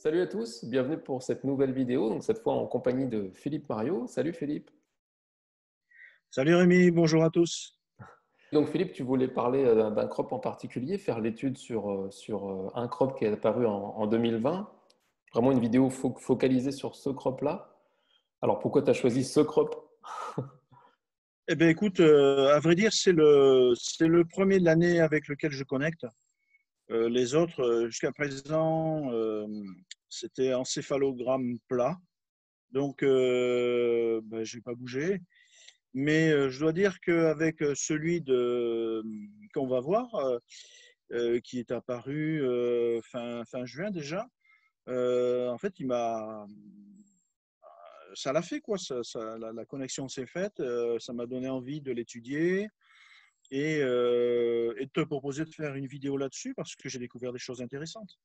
Salut à tous, bienvenue pour cette nouvelle vidéo, donc cette fois en compagnie de Philippe Mario. Salut Philippe. Salut Rémi, bonjour à tous. Donc Philippe, tu voulais parler d'un crop en particulier, faire l'étude sur un crop qui est apparu en 2020. Vraiment une vidéo focalisée sur ce crop-là. Alors pourquoi tu as choisi ce crop? Eh bien écoute, à vrai dire, c'est le premier de l'année avec lequel je connecte. Les autres, jusqu'à présent, c'était encéphalogramme plat. Donc, je n'ai pas bougé. Mais je dois dire qu'avec qu'on va voir, qui est apparu fin juin déjà, en fait, ça l'a fait, quoi. La connexion s'est faite, ça m'a donné envie de l'étudier et de te proposer de faire une vidéo là-dessus parce que j'ai découvert des choses intéressantes.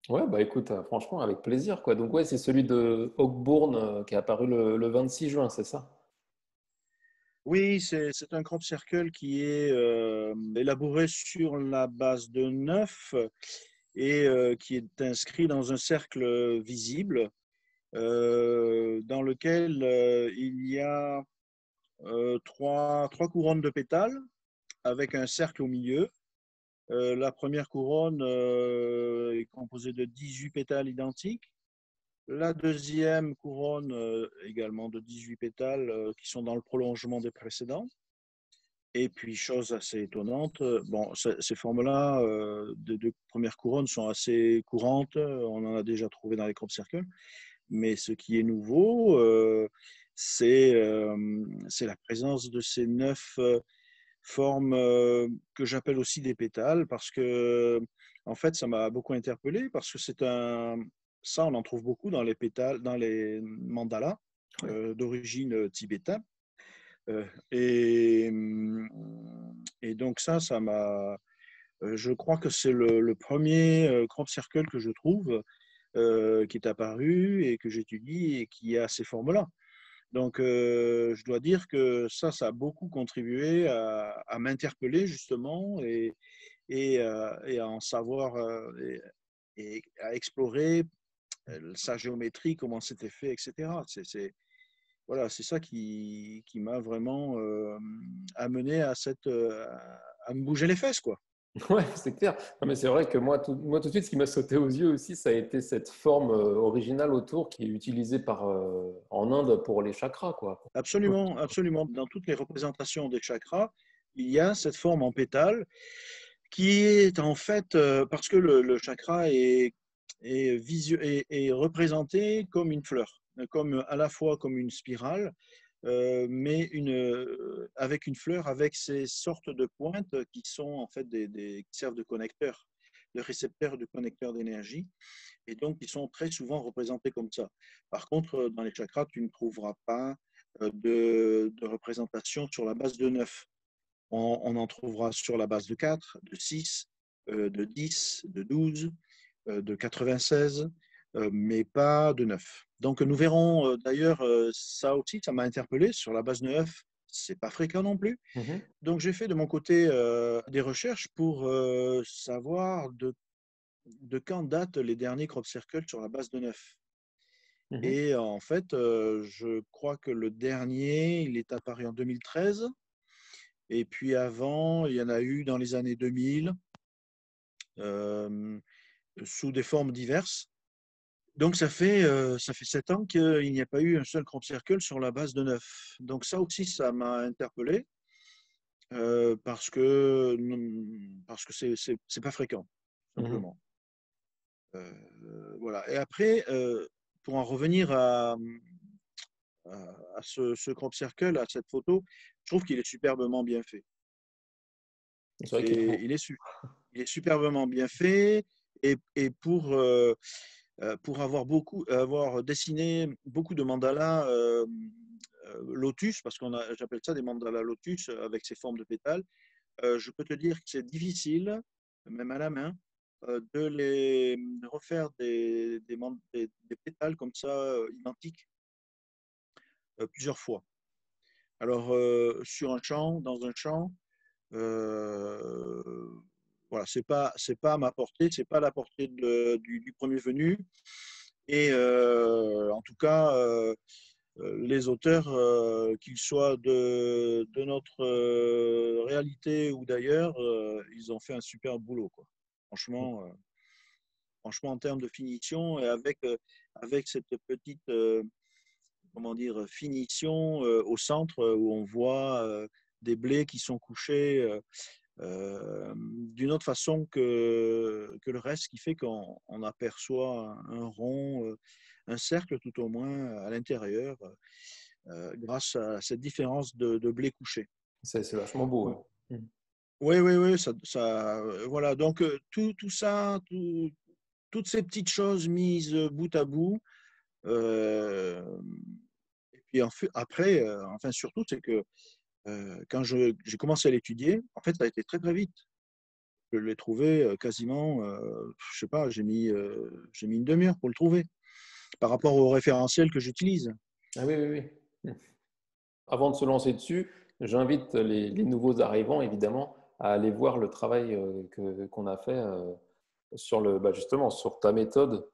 Ouais, bah écoute, franchement avec plaisir quoi. Donc ouais, c'est celui de Hawkbourne qui est apparu le 26 juin, c'est ça? Oui, c'est un crop circle qui est élaboré sur la base de 9 et qui est inscrit dans un cercle visible dans lequel il y a trois couronnes de pétales avec un cercle au milieu. La première couronne est composée de 18 pétales identiques. La deuxième couronne, également de 18 pétales qui sont dans le prolongement des précédents. Et puis, chose assez étonnante, bon, ces formes-là de première couronne sont assez courantes. On en a déjà trouvé dans les crop circles. Mais ce qui est nouveau, c'est la présence de ces 9 formes que j'appelle aussi des pétales parce que, en fait, ça m'a beaucoup interpellé parce que ça, on en trouve beaucoup dans les pétales, dans les mandalas Ouais. d'origine tibétaine. Euh, et, et donc ça m'a. Je crois que c'est le premier crop circle que je trouve qui est apparu et que j'étudie et qui a ces formes-là. Donc, je dois dire que ça a beaucoup contribué à m'interpeller justement et à en savoir et à explorer sa géométrie, comment c'était fait, etc. Voilà, c'est ça qui m'a vraiment amené à me bouger les fesses, quoi. Ouais, c'est clair. Non, mais c'est vrai que moi, tout de suite, ce qui m'a sauté aux yeux aussi, ça a été cette forme originale autour qui est utilisée en Inde pour les chakras, quoi. Absolument, absolument. Dans toutes les représentations des chakras, il y a cette forme en pétale qui est en fait, parce que le chakra est représenté comme une fleur, comme, à la fois comme une spirale, mais avec une fleur avec ces sortes de pointes qui sont en fait qui servent de connecteurs, de récepteurs, de connecteurs d'énergie, et donc ils sont très souvent représentés comme ça. Par contre, dans les chakras, tu ne trouveras pas de représentation sur la base de 9. On en trouvera sur la base de 4, de 6, de 10, de 12, de 96, mais pas de 9. Donc nous verrons d'ailleurs, ça aussi, ça m'a interpellé sur la base de 9. C'est pas fréquent non plus. Mhm. Donc j'ai fait de mon côté des recherches pour savoir de quand datent les derniers crop circles sur la base de 9. Mhm. Et en fait, je crois que le dernier, il est apparu en 2013. Et puis avant, il y en a eu dans les années 2000, euh, sous des formes diverses. Donc ça fait 7 ans qu'il n'y a pas eu un seul crop circle sur la base de 9. Donc ça aussi, ça m'a interpellé parce que c'est pas fréquent, Mhm. simplement. Voilà. Et après, pour en revenir à ce crop circle, à cette photo, je trouve qu'il est superbement bien fait. C'est vrai qu'il est beau. Il est superbement bien fait et pour avoir dessiné beaucoup de mandalas lotus, parce j'appelle ça des mandalas lotus avec ces formes de pétales, je peux te dire que c'est difficile, même à la main, de refaire des pétales comme ça identiques plusieurs fois. Alors, dans un champ, euh, Voilà, c'est pas à ma portée, c'est pas à la portée du premier venu. Et en tout cas, les auteurs, qu'ils soient de notre réalité ou d'ailleurs, ils ont fait un super boulot, quoi. Franchement, franchement, en termes de finition et avec cette petite, comment dire, finition au centre où on voit des blés qui sont couchés d'une autre façon que le reste, ce qui fait qu'on aperçoit un rond, un cercle tout au moins à l'intérieur, grâce à cette différence de blé couché. C'est vachement beau. Ouais. Mm. Oui, oui, oui, voilà. Donc, tout ça, toutes ces petites choses mises bout à bout, euh, et puis après, enfin surtout, c'est que quand j'ai commencé à l'étudier, en fait, ça a été très, très vite. Je l'ai trouvé quasiment, je sais pas, j'ai mis une demi-heure pour le trouver par rapport au référentiel que j'utilise. Ah oui, oui, oui. Mm. Avant de se lancer dessus, j'invite les nouveaux arrivants, évidemment, à aller voir le travail qu'on a fait sur justement, sur ta méthode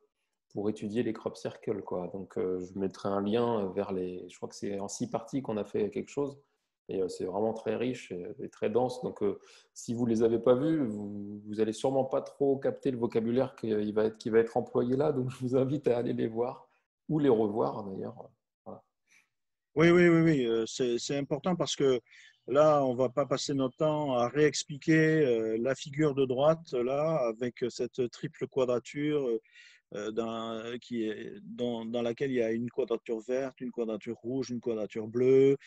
pour étudier les crop circles, quoi. Donc, je mettrai un lien vers je crois que c'est en 6 parties qu'on a fait quelque chose. Et c'est vraiment très riche et très dense. Donc, si vous ne les avez pas vus, vous allez sûrement pas trop capter le vocabulaire qui va être employé là. Donc, je vous invite à aller les voir ou les revoir d'ailleurs. Voilà. Oui, oui, oui, oui, c'est important parce que là, on va pas passer notre temps à réexpliquer la figure de droite, là, avec cette triple quadrature dans laquelle il y a une quadrature verte, une quadrature rouge, une quadrature bleue,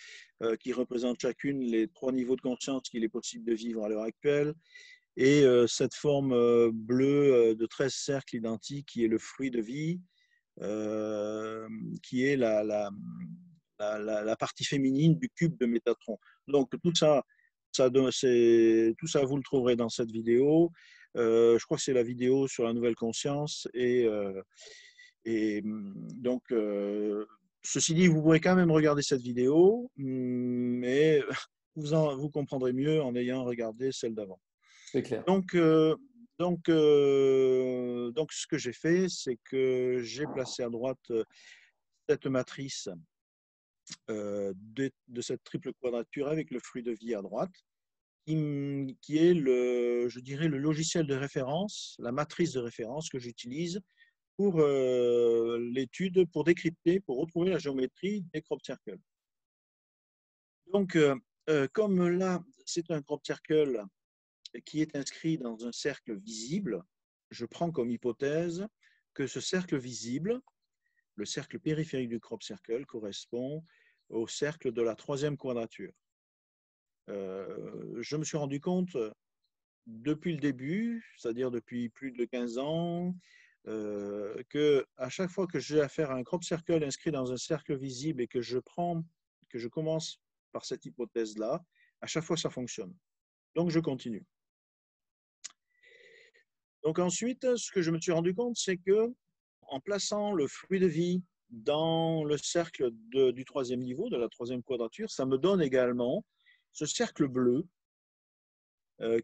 qui représentent chacune les 3 niveaux de conscience qu'il est possible de vivre à l'heure actuelle. Et cette forme bleue de 13 cercles identiques qui est le fruit de vie, qui est la partie féminine du cube de Métatron. Donc tout ça, tout ça, vous le trouverez dans cette vidéo. Je crois que c'est la vidéo sur la nouvelle conscience. Et donc, ceci dit, vous pourrez quand même regarder cette vidéo, mais vous comprendrez mieux en ayant regardé celle d'avant. C'est clair. Donc, donc, ce que j'ai fait, c'est que j'ai placé à droite cette matrice de cette triple quadrature avec le fruit de vie à droite, qui est je dirais, le logiciel de référence, la matrice de référence que j'utilise pour l'étude, pour décrypter, pour retrouver la géométrie des crop circles. Donc, comme là, c'est un crop circle qui est inscrit dans un cercle visible, je prends comme hypothèse que ce cercle visible, le cercle périphérique du crop circle, correspond au cercle de la 3e quadrature. Je me suis rendu compte depuis le début, c'est-à-dire depuis plus de 15 ans, que à chaque fois que j'ai affaire à un crop circle inscrit dans un cercle visible et que je commence par cette hypothèse-là, à chaque fois ça fonctionne. Donc je continue. Donc ensuite, ce que je me suis rendu compte, c'est que en plaçant le fruit de vie dans le cercle du 3e niveau, de la 3e quadrature, ça me donne également ce cercle bleu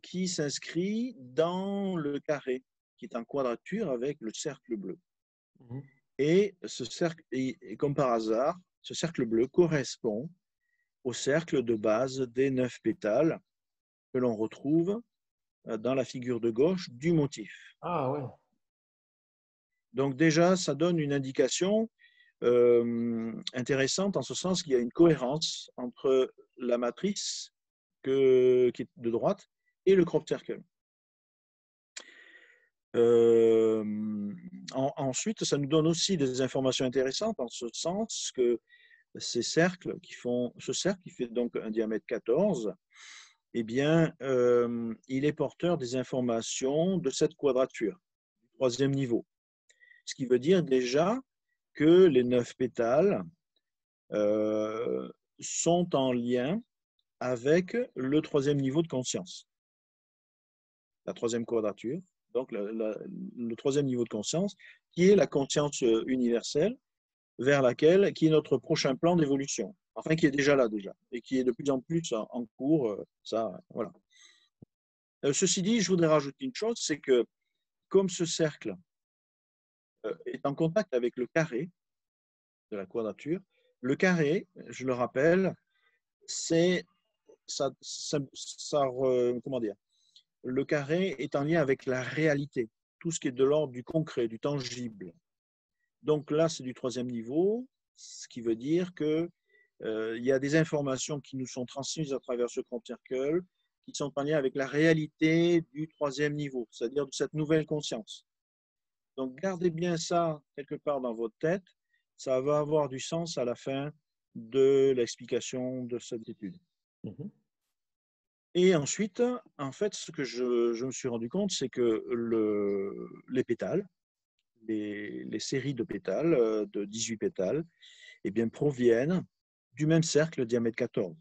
qui s'inscrit dans le carré, qui est en quadrature avec le cercle bleu. Mhm. Et ce cercle, et comme par hasard, ce cercle bleu correspond au cercle de base des 9 pétales que l'on retrouve dans la figure de gauche du motif. Ah ouais. Donc déjà, ça donne une indication intéressante en ce sens qu'il y a une cohérence entre la matrice qui est de droite et le crop circle. Ensuite, ça nous donne aussi des informations intéressantes en ce sens que ce cercle qui fait donc un diamètre 14, eh bien, il est porteur des informations de cette quadrature, du 3e niveau. Ce qui veut dire déjà que les 9 pétales sont en lien avec le 3e niveau de conscience, la 3e quadrature, donc le 3e niveau de conscience, qui est la conscience universelle, qui est notre prochain plan d'évolution, enfin qui est déjà là déjà, et qui est de plus en plus en cours, ça, voilà. Ceci dit, je voudrais rajouter une chose, c'est que comme ce cercle est en contact avec le carré de la quadrature, le carré, je le rappelle, c'est comment dire, le carré est en lien avec la réalité, tout ce qui est de l'ordre du concret, du tangible. Donc là, c'est du troisième niveau, ce qui veut dire que il y a des informations qui nous sont transmises à travers ce crop circle qui sont en lien avec la réalité du troisième niveau, c'est-à-dire de cette nouvelle conscience. Donc gardez bien ça quelque part dans votre tête, ça va avoir du sens à la fin de l'explication de cette étude. Mhm. Et ensuite, en fait, ce que je me suis rendu compte, c'est que les pétales, les séries de pétales, de 18 pétales, eh bien, proviennent du même cercle diamètre 14.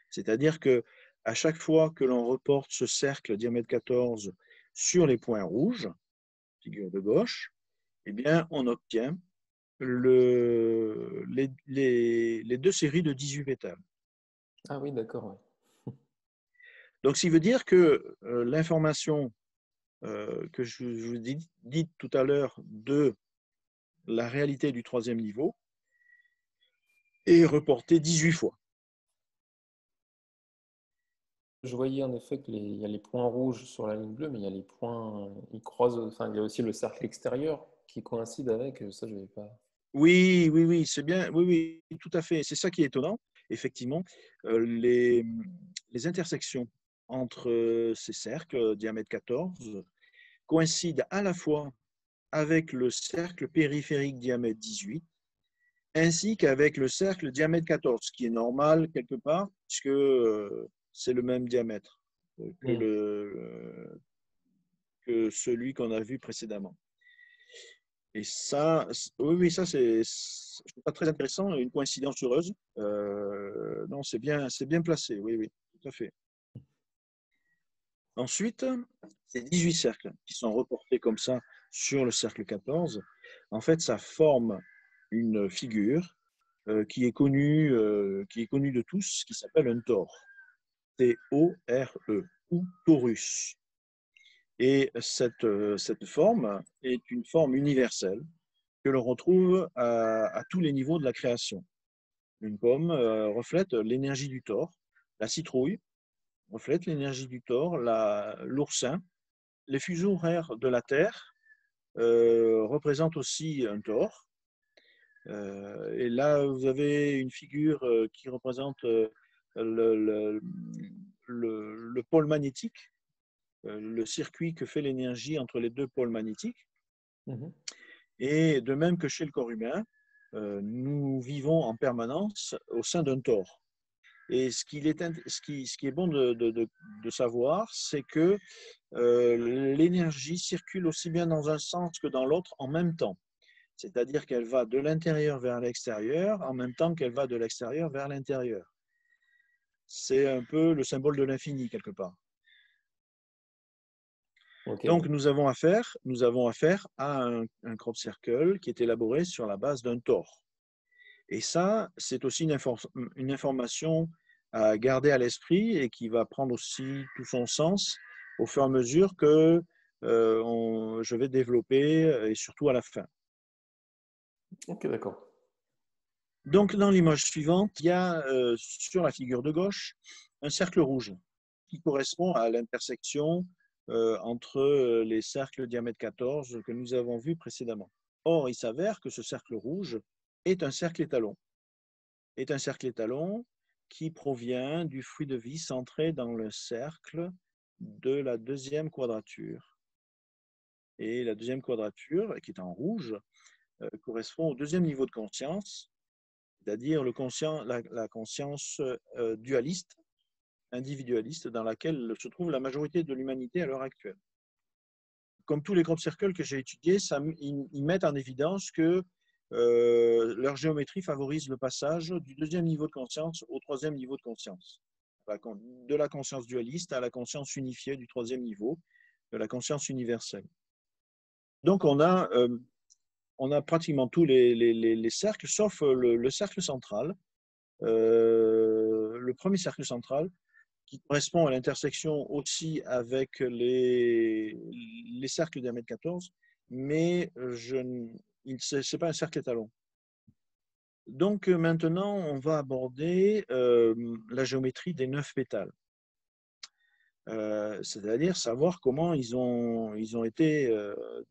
C'est-à-dire que à chaque fois que l'on reporte ce cercle diamètre 14 sur les points rouges, figure de gauche, eh bien, on obtient les deux séries de 18 pétales. Ah oui, d'accord. Ouais. Donc, ce qui veut dire que l'information que je vous ai dit tout à l'heure de la réalité du troisième niveau est reportée 18 fois. Je voyais en effet qu'il y a les points rouges sur la ligne bleue, mais il y a les points, ils croisent, enfin, il y a aussi le cercle extérieur qui coïncide avec, ça je vais pas. Oui, oui, oui, c'est bien, oui, oui, tout à fait. C'est ça qui est étonnant. Effectivement, les intersections entre ces cercles diamètre 14 coïncident à la fois avec le cercle périphérique diamètre 18 ainsi qu'avec le cercle diamètre 14, ce qui est normal quelque part, puisque c'est le même diamètre Mm. que celui qu'on a vu précédemment. Et ça, oui, oui, ça c'est pas très intéressant, une coïncidence heureuse. Non, c'est bien placé, oui, oui, tout à fait. Ensuite, ces 18 cercles qui sont reportés comme ça sur le cercle 14, en fait, ça forme une figure qui est connue de tous, qui s'appelle un tore. T-O-R-E, ou torus. Et cette forme est une forme universelle que l'on retrouve à tous les niveaux de la création. Une pomme reflète l'énergie du tore, la citrouille reflète l'énergie du tore, l'oursin, les fuseaux horaires de la Terre représentent aussi un tore. Et là, vous avez une figure qui représente le, le, le pôle magnétique, le circuit que fait l'énergie entre les deux pôles magnétiques. Mhm. Et de même que chez le corps humain, nous vivons en permanence au sein d'un tore. Et ce qui est bon de savoir, c'est que l'énergie circule aussi bien dans un sens que dans l'autre en même temps. C'est-à-dire qu'elle va de l'intérieur vers l'extérieur en même temps qu'elle va de l'extérieur vers l'intérieur. C'est un peu le symbole de l'infini quelque part. Ok. Donc nous avons affaire à un crop circle qui est élaboré sur la base d'un tore. Et ça, c'est aussi une information à garder à l'esprit et qui va prendre aussi tout son sens au fur et à mesure que je vais développer et surtout à la fin. Ok, d'accord. Donc, dans l'image suivante, il y a sur la figure de gauche un cercle rouge qui correspond à l'intersection entre les cercles diamètre 14 que nous avons vus précédemment. Or, il s'avère que ce cercle rouge est un cercle étalon qui provient du fruit de vie centré dans le cercle de la deuxième quadrature. Et la deuxième quadrature, qui est en rouge, correspond au deuxième niveau de conscience, c'est-à-dire la conscience dualiste, individualiste, dans laquelle se trouve la majorité de l'humanité à l'heure actuelle. Comme tous les crop circles que j'ai étudiés, ils mettent en évidence que leur géométrie favorise le passage du deuxième niveau de conscience au troisième niveau de conscience, de la conscience dualiste à la conscience unifiée du troisième niveau, de la conscience universelle. Donc on a pratiquement tous les cercles, sauf le cercle central, le premier cercle central, qui correspond à l'intersection aussi avec les cercles diamètre 14, mais ce n'est pas un cercle étalon. Donc maintenant, on va aborder la géométrie des 9 pétales. C'est-à-dire savoir comment ils ont été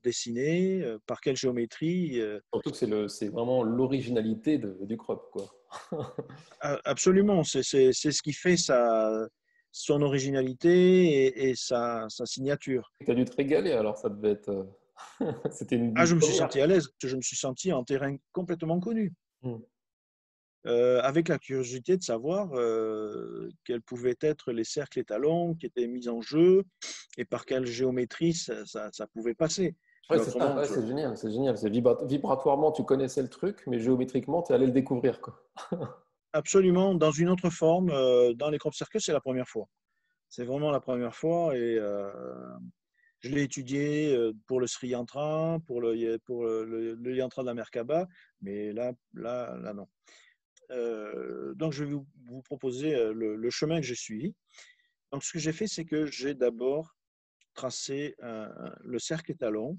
dessinés, par quelle géométrie. Surtout que c'est vraiment l'originalité du crop, quoi. Absolument, c'est ce qui fait son originalité et sa signature. Tu as dû te régaler, alors ça devait être. C'était Ah, une je me suis première. senti à l'aise, je me suis senti en terrain complètement connu, Hmm. avec la curiosité de savoir quels pouvaient être les cercles étalons qui étaient mis en jeu et par quelle géométrie ça pouvait passer. Ouais, Mais c'est ça, autrement, ouais, c'est génial, c'est génial. Vibratoirement, tu connaissais le truc, mais géométriquement, tu es allé le découvrir, quoi. absolument, dans une autre forme, dans les crop circles, c'est la première fois. C'est vraiment la première fois et je l'ai étudié pour le Sri Yantra, pour le Yantra de la Merkaba, mais là non. Donc, je vais vous proposer le chemin que j'ai suivi. Donc, ce que j'ai fait, c'est que j'ai d'abord tracé le cercle étalon,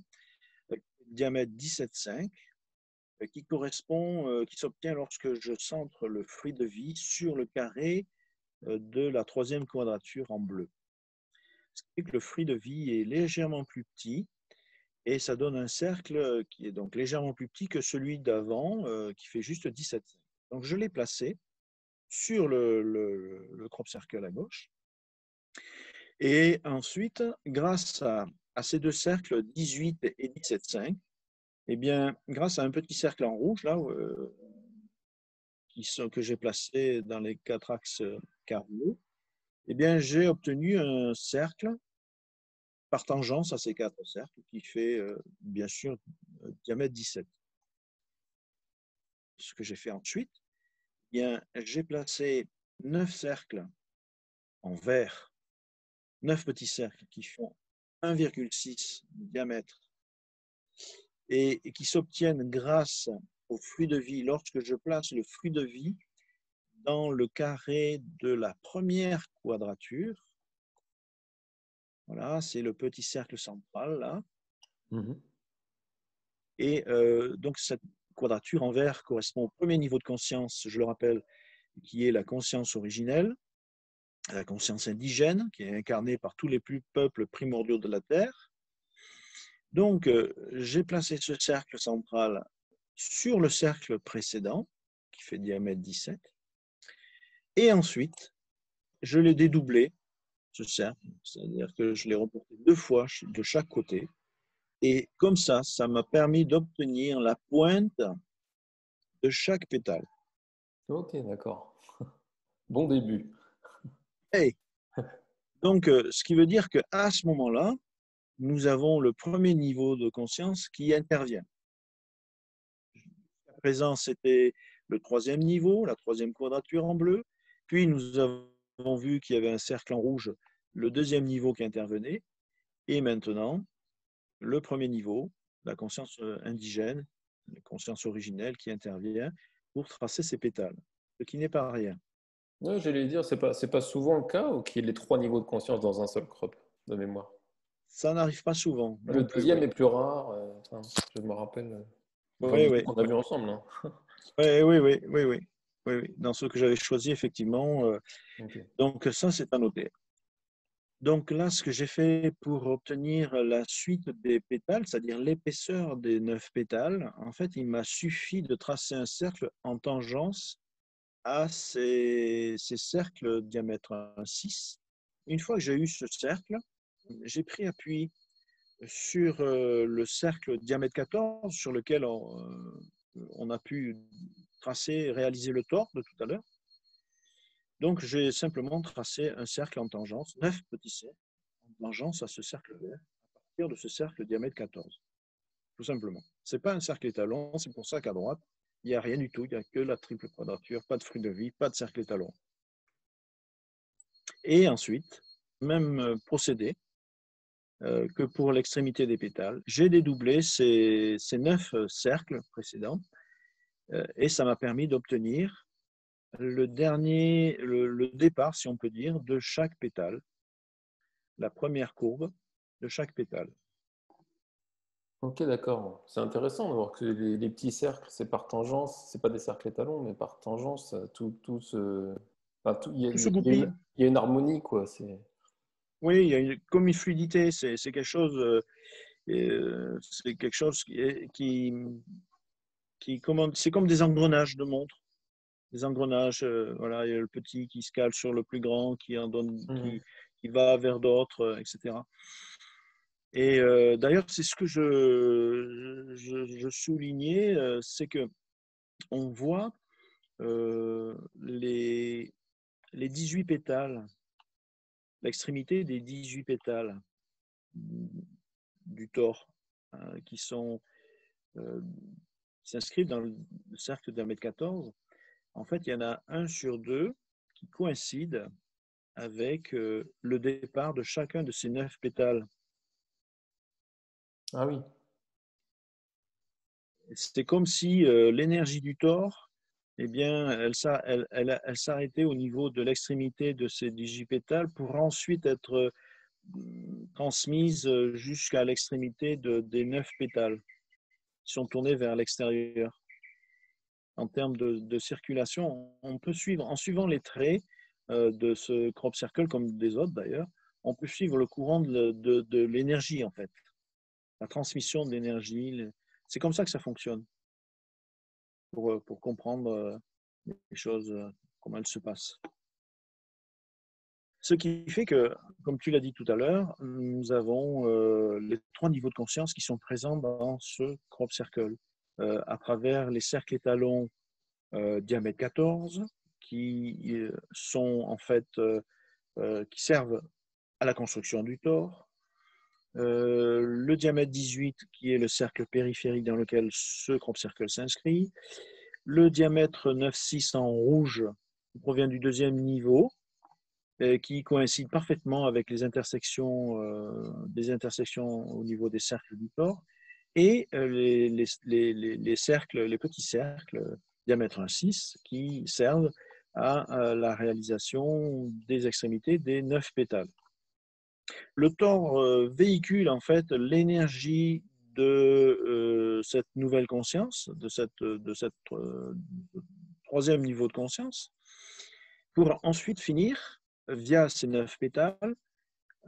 diamètre 17,5, qui s'obtient lorsque je centre le fruit de vie sur le carré de la troisième quadrature en bleu. Ce qui fait que le fruit de vie est légèrement plus petit et ça donne un cercle qui est donc légèrement plus petit que celui d'avant, qui fait juste 17,5. Donc, je l'ai placé sur le crop circle à gauche. Et ensuite, grâce à ces deux cercles, 18 et 17,5, eh bien, grâce à un petit cercle en rouge, là, que j'ai placé dans les 4 axes cardinaux, eh bien, j'ai obtenu un cercle par tangence à ces 4 cercles qui fait, bien sûr, diamètre 17. Ce que j'ai fait ensuite, eh bien, j'ai placé 9 cercles en vert, 9 petits cercles qui font 1,6 de diamètre et qui s'obtiennent grâce au fruit de vie. Lorsque je place le fruit de vie dans le carré de la première quadrature, voilà, c'est le petit cercle central là, Mhm. et donc cette quadrature en vert correspond au premier niveau de conscience, je le rappelle, qui est la conscience originelle, la conscience indigène, qui est incarnée par tous les peuples primordiaux de la Terre. Donc, j'ai placé ce cercle central sur le cercle précédent, qui fait diamètre 17, et ensuite, je l'ai dédoublé, ce cercle, c'est-à-dire que je l'ai reporté 2 fois de chaque côté, et comme ça m'a permis d'obtenir la pointe de chaque pétale. Ok, d'accord. Bon début. Hey. Donc, ce qui veut dire qu'à ce moment-là, nous avons le premier niveau de conscience qui intervient. À présent, c'était le troisième niveau, la troisième quadrature en bleu. Puis, nous avons vu qu'il y avait un cercle en rouge, le deuxième niveau qui intervenait. Et maintenant, le premier niveau, la conscience indigène, la conscience originelle qui intervient pour tracer ces pétales, ce qui n'est pas rien. Ouais, j'allais dire, c'est pas souvent le cas ou qu'il y ait les trois niveaux de conscience dans un seul crop de mémoire. Ça n'arrive pas souvent Le non plus, deuxième oui. est plus rare. Enfin, je me rappelle dans Oui, les oui, qu'on a vus ensemble. Hein. oui, oui, oui, oui, oui, oui, oui. Dans ceux que j'avais choisis, effectivement. Ok. Donc, ça, c'est à noter. Donc là, ce que j'ai fait pour obtenir la suite des pétales, c'est-à-dire l'épaisseur des 9 pétales, en fait, il m'a suffi de tracer un cercle en tangence à ces cercles diamètre 6. Une fois que j'ai eu ce cercle, j'ai pris appui sur le cercle diamètre 14 sur lequel on a pu tracer, réaliser le tore de tout à l'heure. Donc, j'ai simplement tracé un cercle en tangence, 9 petits cercles en tangence à ce cercle vert, à partir de ce cercle diamètre 14, tout simplement. Ce n'est pas un cercle étalon, c'est pour ça qu'à droite, il n'y a rien du tout, il n'y a que la triple quadrature, pas de fruit de vie, pas de cercle étalon. Et ensuite, même procédé que pour l'extrémité des pétales, j'ai dédoublé ces 9 cercles précédents et ça m'a permis d'obtenir le départ, si on peut dire, de chaque pétale, la première courbe de chaque pétale. Ok, d'accord. C'est intéressant de voir que les petits cercles, c'est par tangence, c'est pas des cercles étalons, mais par tangence, tout se. Enfin, Tout se goupille. il y a une harmonie, quoi. C'est. Oui, il y a comme une fluidité, c'est quelque chose c'est comme des engrenages de montre. Des engrenages, voilà, il y a le petit qui se cale sur le plus grand, Mhm. qui va vers d'autres, etc. Et d'ailleurs, c'est ce que je soulignais, c'est que on voit euh, les, les 18 pétales, l'extrémité des 18 pétales du tore, qui sont euh, qui s'inscrivent dans le cercle d'un mètre 14. En fait, il y en a un sur deux qui coïncide avec le départ de chacun de ces 9 pétales. Ah oui. C'est comme si l'énergie du tore, eh bien, elle s'arrêtait au niveau de l'extrémité de ces 18 pétales pour ensuite être transmise jusqu'à l'extrémité des 9 pétales qui sont tournés vers l'extérieur. En termes de circulation, on peut suivre, en suivant les traits de ce crop circle, comme des autres d'ailleurs, on peut suivre le courant de l'énergie, en fait, la transmission d'énergie. C'est comme ça que ça fonctionne, pour comprendre les choses, comment elles se passent. Ce qui fait que, comme tu l'as dit tout à l'heure, nous avons les 3 niveaux de conscience qui sont présents dans ce crop circle, à travers les cercles étalons diamètre 14, qui sont en fait qui servent à la construction du tore. Le diamètre 18, qui est le cercle périphérique dans lequel ce crop circle s'inscrit. Le diamètre 9,6 en rouge, qui provient du deuxième niveau, qui coïncide parfaitement avec les intersections, des intersections au niveau des cercles du tore. Et les cercles, les petits cercles diamètre 1,6 qui servent à la réalisation des extrémités des 9 pétales. Le tore véhicule en fait l'énergie de cette nouvelle conscience, de cette troisième niveau de conscience, pour ensuite finir via ces 9 pétales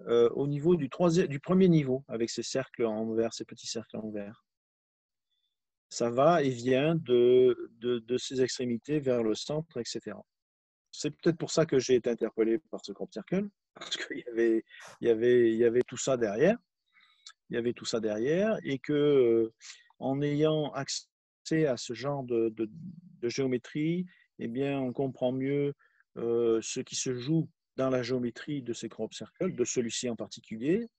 au niveau du premier niveau, avec ces cercles en vert, ces petits cercles en vert. Ça va et vient de ses extrémités vers le centre, etc. C'est peut-être pour ça que j'ai été interpellé par ce crop circle, parce il y avait tout ça derrière. Il y avait tout ça derrière, et que en ayant accès à ce genre de géométrie, eh bien, on comprend mieux ce qui se joue dans la géométrie de ces crop circles, de celui-ci en particulier.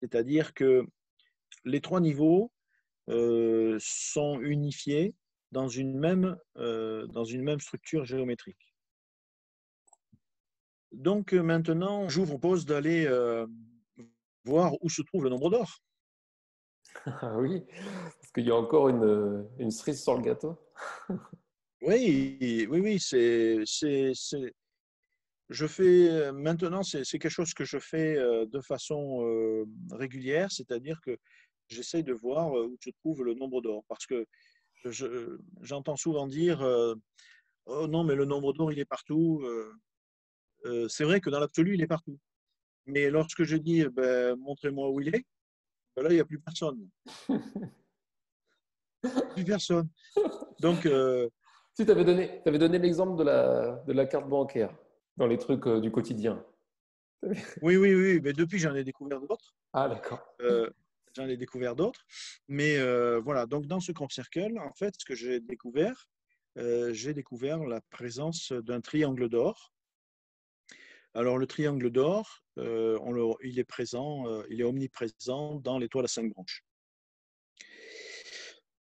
C'est-à-dire que les 3 niveaux sont unifiés dans une même structure géométrique. Donc maintenant, je vous propose d'aller voir où se trouve le nombre d'or. Ah oui, parce qu'il y a encore une cerise sur le gâteau. Oui, oui, oui, je fais maintenant, c'est quelque chose que je fais de façon régulière, c'est-à-dire que j'essaye de voir où se trouve le nombre d'or, parce que j'entends souvent dire oh non, mais le nombre d'or, il est partout. C'est vrai que dans l'absolu, il est partout. Mais lorsque je dis ben, montrez-moi où il est, ben là, il n'y a plus personne. Plus personne. Donc, Si t'avais donné l'exemple de la carte bancaire dans les trucs du quotidien. oui, oui, oui, mais depuis, j'en ai découvert d'autres. Ah d'accord. Euh, J'en ai découvert d'autres. Mais voilà, donc dans ce crop circle, en fait, ce que j'ai découvert la présence d'un triangle d'or. Alors, le triangle d'or, il est présent, il est omniprésent dans l'étoile à 5 branches.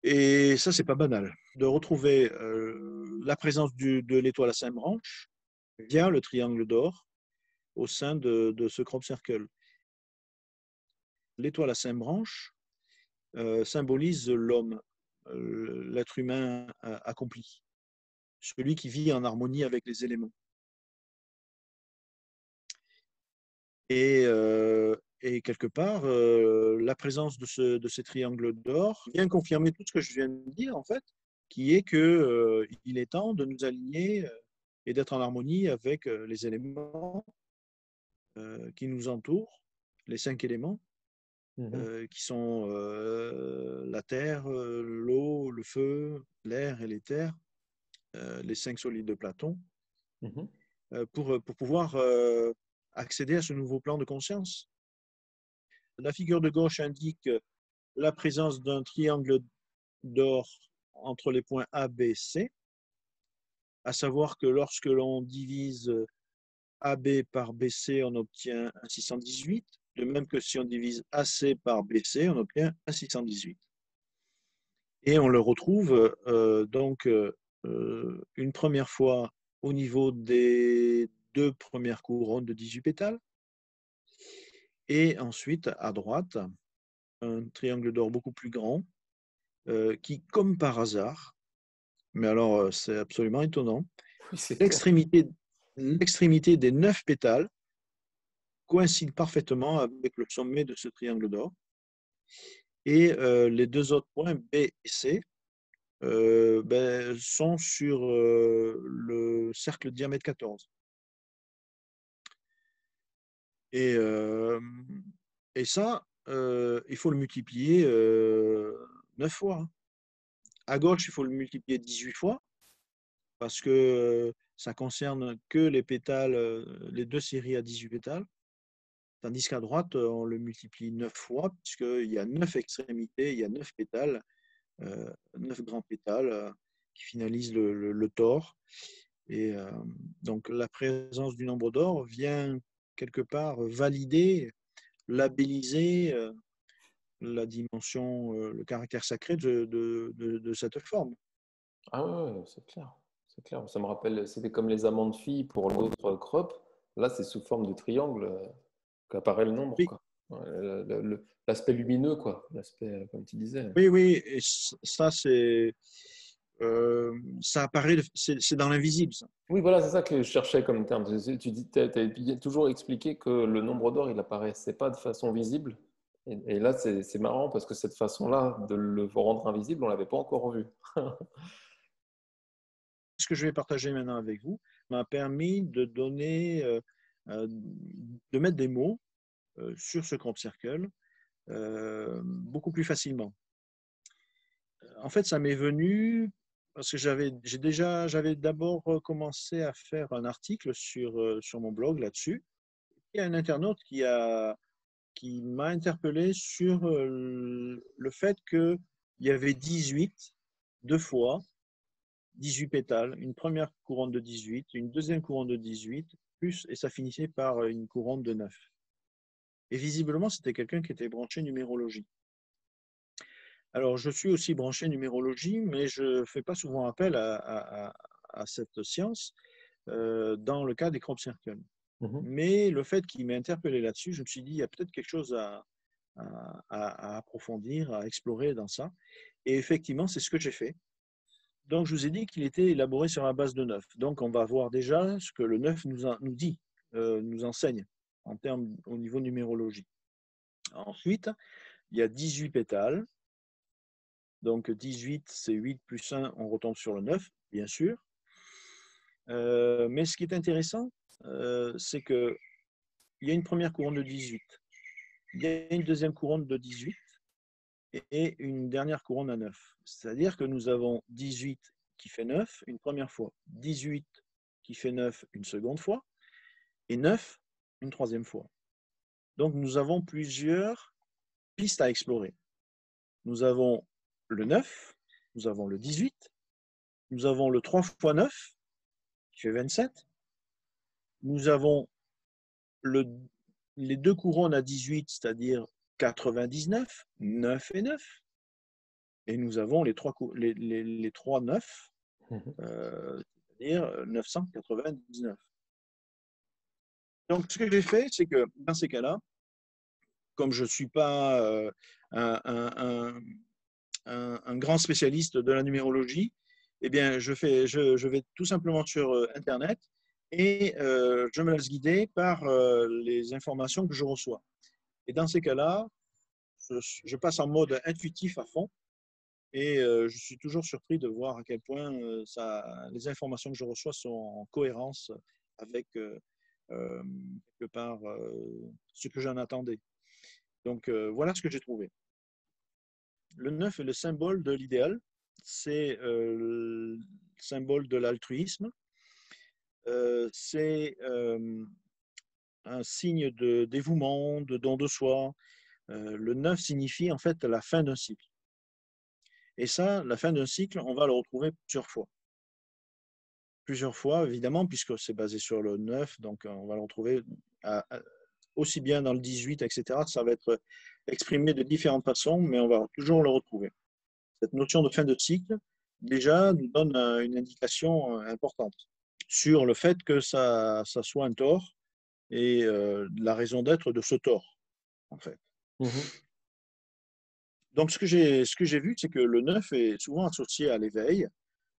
Et ça, c'est pas banal, de retrouver la présence de l'étoile à 5 branches via le triangle d'or au sein de ce crop circle. L'étoile à 5 branches symbolise l'homme, l'être humain accompli. celui qui vit en harmonie avec les éléments. Et quelque part, la présence de ces triangles d'or vient confirmer tout ce que je viens de dire, en fait, qui est qu'il est temps de nous aligner et d'être en harmonie avec les éléments qui nous entourent, les 5 éléments, qui sont la terre, l'eau, le feu, l'air et l'éther, les 5 solides de Platon, pour pouvoir accéder à ce nouveau plan de conscience. La figure de gauche indique la présence d'un triangle d'or entre les points A, B, C, à savoir que lorsque l'on divise AB par BC, on obtient un 618, de même que si on divise AC par BC, on obtient un 618. Et on le retrouve donc une première fois au niveau des 2 premières couronnes de 18 pétales, et ensuite à droite, un triangle d'or beaucoup plus grand, qui, comme par hasard, mais alors c'est absolument étonnant, Oui, c'est clair. l'extrémité des 9 pétales coïncide parfaitement avec le sommet de ce triangle d'or. Et les 2 autres points, B et C, sont sur le cercle diamètre 14. Et ça, il faut le multiplier 9 fois. À gauche, il faut le multiplier 18 fois, parce que ça concerne que les pétales, les 2 séries à 18 pétales. Tandis qu'à droite, on le multiplie 9 fois, puisqu'il y a 9 extrémités, il y a 9 pétales, 9 grands pétales qui finalisent le tore. Et donc, la présence du nombre d'or vient quelque part valider, labelliser la dimension, le caractère sacré de cette forme. Ah ouais, c'est clair. C'est clair. Ça me rappelle, c'était comme les amandes filles pour l'autre crop. Là, c'est sous forme de triangle qu'apparaît le nombre, Oui, quoi. Ouais, l'aspect lumineux, quoi. L'aspect, comme tu disais. oui, oui, et ça, ça apparaît, c'est dans l'invisible, ça. Oui, voilà, c'est ça que je cherchais comme terme. Tu dis, as toujours expliqué que le nombre d'or, il apparaissait pas de façon visible. Et là, c'est marrant parce que cette façon-là de le rendre invisible, on l'avait pas encore vu. Ce que je vais partager maintenant avec vous m'a permis de donner, de mettre des mots sur ce crop circle beaucoup plus facilement. En fait, ça m'est venu parce que j'avais d'abord commencé à faire un article sur mon blog là-dessus. Il y a un internaute qui m'a interpellé sur le fait qu'il y avait 18, 2 fois, 18 pétales, une première couronne de 18, une deuxième couronne de 18, et ça finissait par une couronne de 9. Et visiblement, c'était quelqu'un qui était branché numérologie. Alors, je suis aussi branché numérologie, mais je ne fais pas souvent appel à cette science dans le cas des crop circles. Mais le fait qu'il m'ait interpellé là-dessus, je me suis dit, il y a peut-être quelque chose à approfondir, à explorer dans ça. Et effectivement, c'est ce que j'ai fait. Donc, je vous ai dit qu'il était élaboré sur la base de 9. Donc, on va voir déjà ce que le 9 nous dit, nous enseigne en termes au niveau numérologie. Ensuite, il y a 18 pétales. Donc, 18, c'est 8 plus 1, on retombe sur le 9, bien sûr. Mais ce qui est intéressant, c'est qu'il y a une première couronne de 18. Il y a une deuxième couronne de 18 et une dernière couronne à 9. C'est-à-dire que nous avons 18 qui fait 9 une première fois, 18 qui fait 9 une seconde fois, et 9 une troisième fois. Donc nous avons plusieurs pistes à explorer. Nous avons le 9, nous avons le 18, nous avons le 3 fois 9 qui fait 27, nous avons les 2 couronnes à 18, c'est-à-dire 99, 9 et 9. Et nous avons les 3 9, c'est-à-dire 999. Donc, ce que j'ai fait, c'est que dans ces cas-là, comme je ne suis pas un grand spécialiste de la numérologie, Eh bien, je vais tout simplement sur Internet et je me laisse guider par les informations que je reçois. Et dans ces cas-là, je passe en mode intuitif à fond et je suis toujours surpris de voir à quel point les informations que je reçois sont en cohérence avec euh, quelque part ce que j'en attendais. Donc voilà ce que j'ai trouvé. Le 9 est le symbole de l'idéal, c'est le symbole de l'altruisme, c'est un signe de dévouement, de don de soi. Le 9 signifie en fait la fin d'un cycle. Et ça, la fin d'un cycle, on va le retrouver plusieurs fois. Plusieurs fois, évidemment, puisque c'est basé sur le 9, donc on va le retrouver aussi bien dans le 18, etc. Ça va être exprimé de différentes façons, mais on va toujours le retrouver. Cette notion de fin de cycle, déjà, nous donne une indication importante sur le fait que ça soit un tort et la raison d'être de ce tort, en fait. Donc, ce que j'ai vu, c'est que le 9 est souvent associé à l'éveil,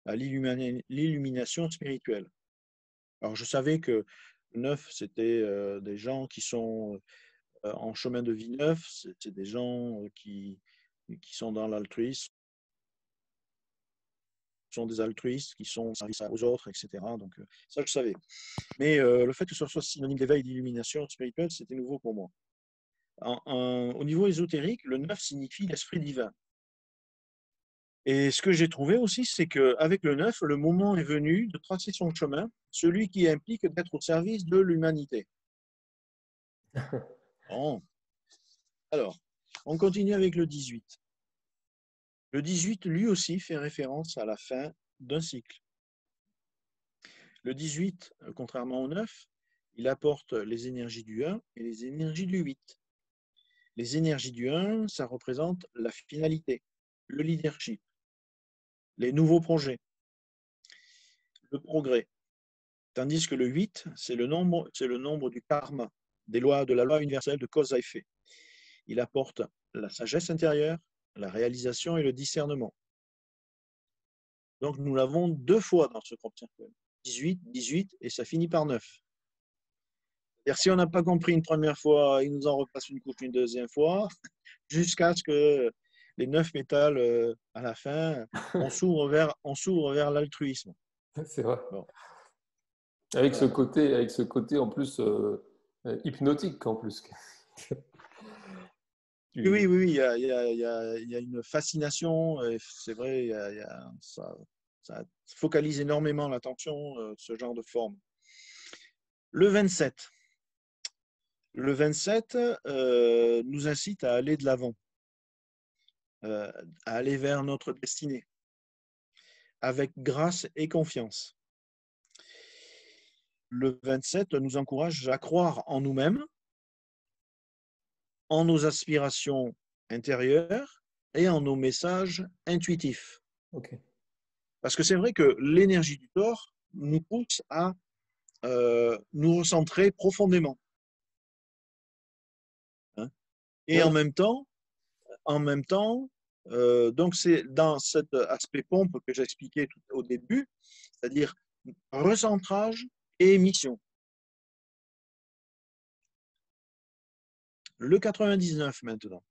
à l'illumination spirituelle. Alors, je savais que le 9, c'était des gens qui sont en chemin de vie neuf, c'est des gens qui sont dans l'altruisme, sont des altruistes, qui sont service aux autres, etc. Donc, ça, je savais. Mais le fait que ce soit synonyme d'éveil et d'illumination spirituelle, c'était nouveau pour moi. Au niveau ésotérique, le 9 signifie l'esprit divin. Et ce que j'ai trouvé aussi, c'est qu'avec le 9, le moment est venu de tracer son chemin, celui qui implique d'être au service de l'humanité. Bon. Alors, on continue avec le 18. Le 18, lui aussi, fait référence à la fin d'un cycle. Le 18, contrairement au 9, il apporte les énergies du 1 et les énergies du 8. Les énergies du 1, ça représente la finalité, le leadership, les nouveaux projets, le progrès. Tandis que le 8, c'est le nombre du karma, de la loi universelle de cause à effet. Il apporte la sagesse intérieure, la réalisation et le discernement. Donc nous l'avons deux fois dans ce crop circle. 18, 18 et ça finit par 9. C'est-à-dire, si on n'a pas compris une première fois, il nous en repasse une couche une deuxième fois, jusqu'à ce que les 9 métals, à la fin, on s'ouvre vers l'altruisme. C'est vrai. Bon, Avec voilà. avec ce côté en plus hypnotique en plus. Oui, oui, oui, il y a une fascination, c'est vrai, ça focalise énormément l'attention, ce genre de forme. Le 27. Le 27 nous incite à aller de l'avant, à aller vers notre destinée, avec grâce et confiance. Le 27 nous encourage à croire en nous-mêmes, en nos aspirations intérieures et en nos messages intuitifs. Ok. Parce que c'est vrai que l'énergie du corps nous pousse à nous recentrer profondément. Hein. Et Oui, en même temps donc c'est dans cet aspect pompe que j'expliquais au début, c'est-à-dire recentrage et émission. Le 99 maintenant.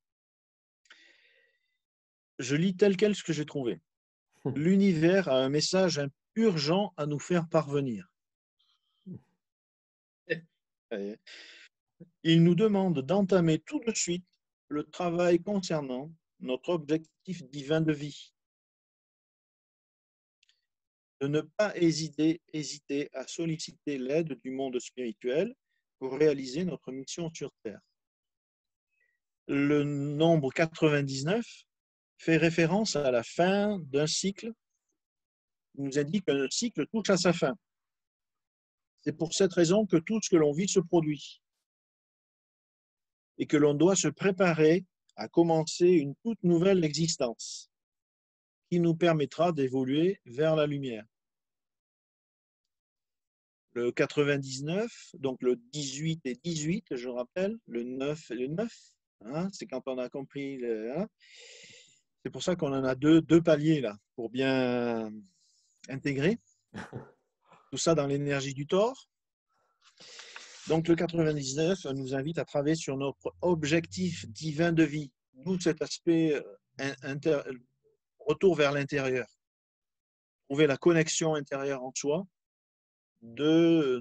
Je lis tel quel ce que j'ai trouvé. L'univers a un message urgent à nous faire parvenir. Il nous demande d'entamer tout de suite le travail concernant notre objectif divin de vie, de ne pas hésiter à solliciter l'aide du monde spirituel pour réaliser notre mission sur Terre. Le nombre 99 fait référence à la fin d'un cycle. Il nous indique qu'un cycle touche à sa fin. C'est pour cette raison que tout ce que l'on vit se produit et que l'on doit se préparer à commencer une toute nouvelle existence qui nous permettra d'évoluer vers la lumière. Le 99, donc le 18 et 18, je rappelle, le 9 et le 9, hein, c'est quand on a compris. Hein, c'est pour ça qu'on en a deux paliers là, pour bien intégré, tout ça dans l'énergie du Thor. Donc le 99 nous invite à travailler sur notre objectif divin de vie, d'où cet aspect retour vers l'intérieur, trouver la connexion intérieure en soi de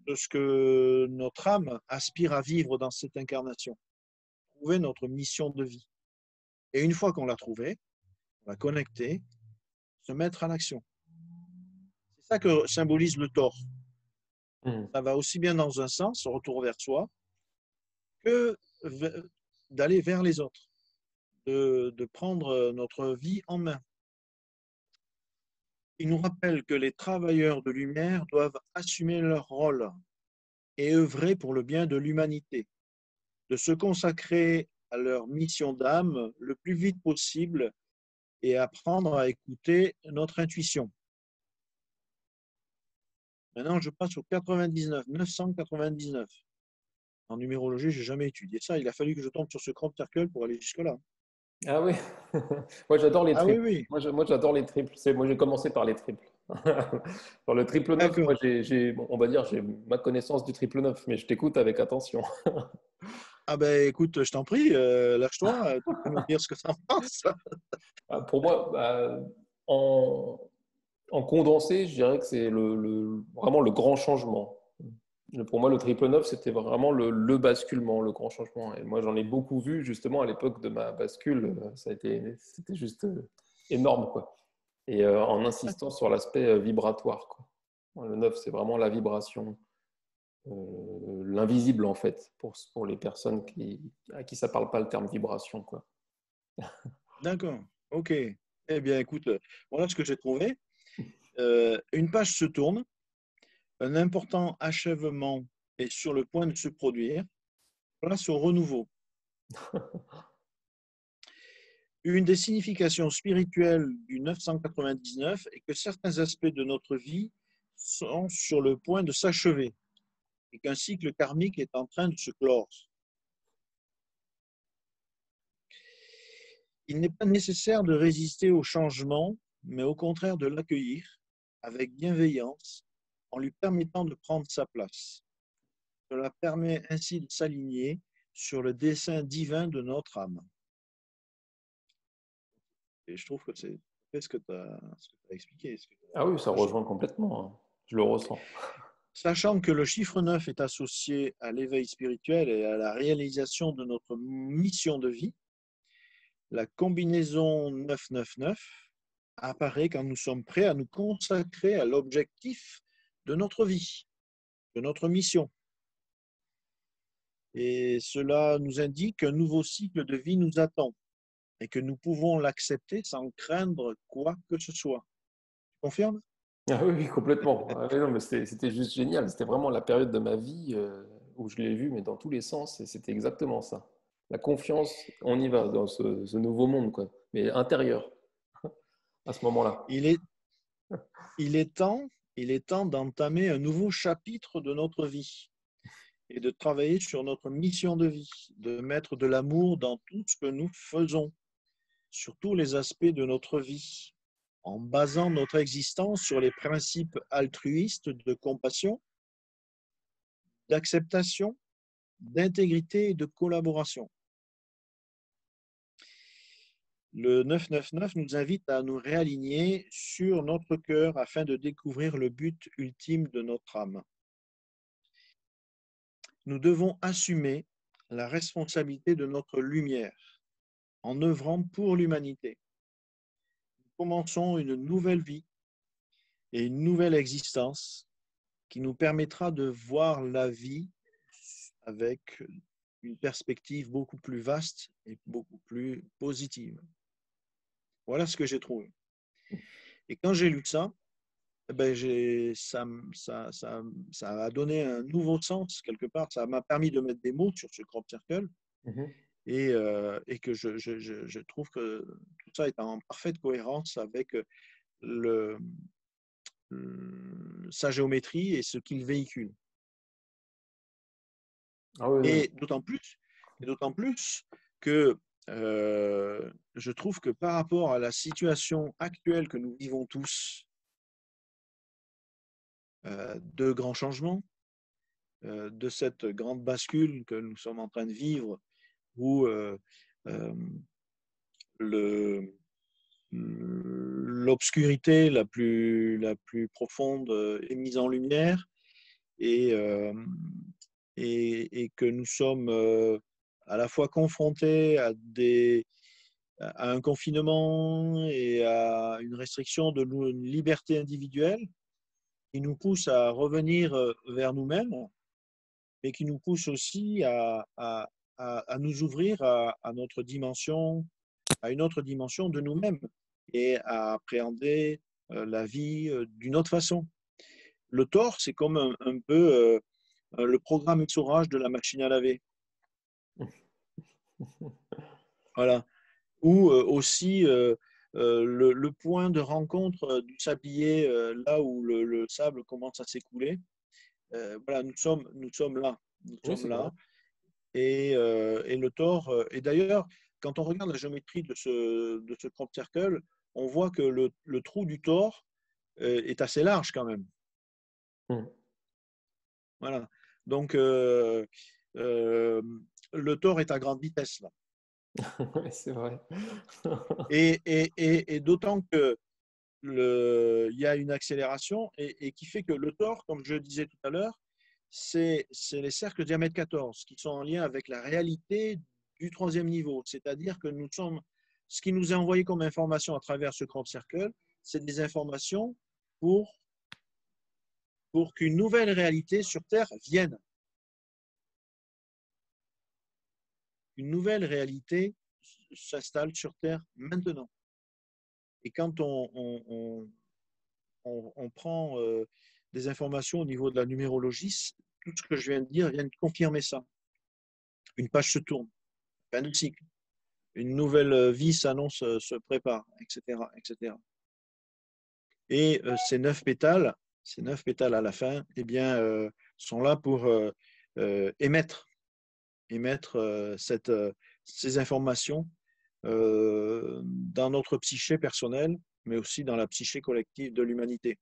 de ce que notre âme aspire à vivre dans cette incarnation, trouver notre mission de vie. Et une fois qu'on l'a trouvée, on va connecter, se mettre à l'action. C'est ça que symbolise le Thor. Mhm. Ça va aussi bien dans un sens, retour vers soi, que d'aller vers les autres, de prendre notre vie en main. Il nous rappelle que les travailleurs de lumière doivent assumer leur rôle et œuvrer pour le bien de l'humanité, de se consacrer à leur mission d'âme le plus vite possible et apprendre à écouter notre intuition. Maintenant, je passe au 99, 999. En numérologie, je n'ai jamais étudié ça. Il a fallu que je tombe sur ce crop circle pour aller jusque-là. Ah oui, moi j'adore les Ah oui, triples. oui, Moi j'adore les triples. Moi j'ai commencé par les triples. Dans le triple 9, moi d'accord. bon, on va dire j'ai ma connaissance du triple 9, mais je t'écoute avec attention. Ah ben écoute, je t'en prie, lâche-toi, tu peux nous dire ce que tu en penses. Pour moi, en, en condensé, je dirais que c'est vraiment le grand changement. Pour moi, le triple 9, c'était vraiment le basculement, le grand changement. Et moi, j'en ai beaucoup vu justement à l'époque de ma bascule. C'était juste énorme, quoi. Et en insistant sur l'aspect vibratoire, quoi. Le 9, c'est vraiment la vibration, l'invisible en fait, pour les personnes à qui ça parle pas le terme vibration, quoi. D'accord, ok. Eh bien écoute, voilà ce que j'ai trouvé. Une page se tourne, un important achèvement est sur le point de se produire, place au renouveau. Une des significations spirituelles du 999 est que certains aspects de notre vie sont sur le point de s'achever et qu'un cycle karmique est en train de se clore. Il n'est pas nécessaire de résister au changement, mais au contraire de l'accueillir avec bienveillance en lui permettant de prendre sa place. Cela permet ainsi de s'aligner sur le dessein divin de notre âme. Et je trouve que c'est ce que tu as expliqué. Ah oui, ça rejoint complètement, hein. Je le ressens. Sachant que le chiffre 9 est associé à l'éveil spirituel et à la réalisation de notre mission de vie, la combinaison 999 apparaît quand nous sommes prêts à nous consacrer à l'objectif de notre vie, de notre mission. Et cela nous indique qu'un nouveau cycle de vie nous attend et que nous pouvons l'accepter sans craindre quoi que ce soit. Tu confirmes? Ah oui, oui, complètement. Ah oui, non, mais c'était juste génial. C'était vraiment la période de ma vie où je l'ai vu, mais dans tous les sens, et c'était exactement ça. La confiance, on y va dans ce nouveau monde, quoi. Mais intérieur, à ce moment-là. Il est, il est temps, il est temps d'entamer un nouveau chapitre de notre vie et de travailler sur notre mission de vie, de mettre de l'amour dans tout ce que nous faisons, sur tous les aspects de notre vie, en basant notre existence sur les principes altruistes de compassion, d'acceptation, d'intégrité et de collaboration. Le 999 nous invite à nous réaligner sur notre cœur afin de découvrir le but ultime de notre âme. Nous devons assumer la responsabilité de notre lumière en œuvrant pour l'humanité. Nous commençons une nouvelle vie et une nouvelle existence qui nous permettra de voir la vie avec une perspective beaucoup plus vaste et beaucoup plus positive. Voilà ce que j'ai trouvé. Et quand j'ai lu ça, ben ça a donné un nouveau sens quelque part. Ça m'a permis de mettre des mots sur ce crop circle Mhm. et que je trouve que tout ça est en parfaite cohérence avec le, sa géométrie et ce qu'il véhicule. Ah oui, non. Et d'autant plus que je trouve que par rapport à la situation actuelle que nous vivons tous, de grands changements, de cette grande bascule que nous sommes en train de vivre, où le, l'obscurité la plus profonde est mise en lumière et, et que nous sommes à la fois confrontés à un confinement et à une restriction de nos libertés individuelles qui nous pousse à revenir vers nous-mêmes, mais qui nous pousse aussi à nous ouvrir à notre dimension, à une autre dimension de nous-mêmes et à appréhender la vie d'une autre façon. Le tort, c'est comme un peu le programme essorage de la machine à laver. Voilà. Ou aussi le point de rencontre du sablier, là où le sable commence à s'écouler. Voilà, nous sommes là. Nous Oui, sommes c'est vrai. là. Et le tort. Et d'ailleurs, quand on regarde la géométrie de ce crop circle, on voit que le trou du tort est assez large quand même. Mm. Voilà. Donc, euh, le tort est à grande vitesse là. Ouais, c'est vrai. Et d'autant que il y a une accélération et qui fait que le tort, comme je le disais tout à l'heure, c'est les cercles diamètre 14 qui sont en lien avec la réalité du troisième niveau. C'est-à-dire que ce qui nous est envoyé comme information à travers ce crop circle, c'est des informations pour, pour qu'une nouvelle réalité sur Terre vienne. Une nouvelle réalité s'installe sur Terre maintenant. Et quand on prend des informations au niveau de la numérologie, tout ce que je viens de dire vient de confirmer ça. Une page se tourne, fin de cycle. Une nouvelle vie s'annonce, se prépare, etc., etc. Et ces 9 pétales à la fin, eh bien, sont là pour émettre ces informations dans notre psyché personnelle, mais aussi dans la psyché collective de l'humanité.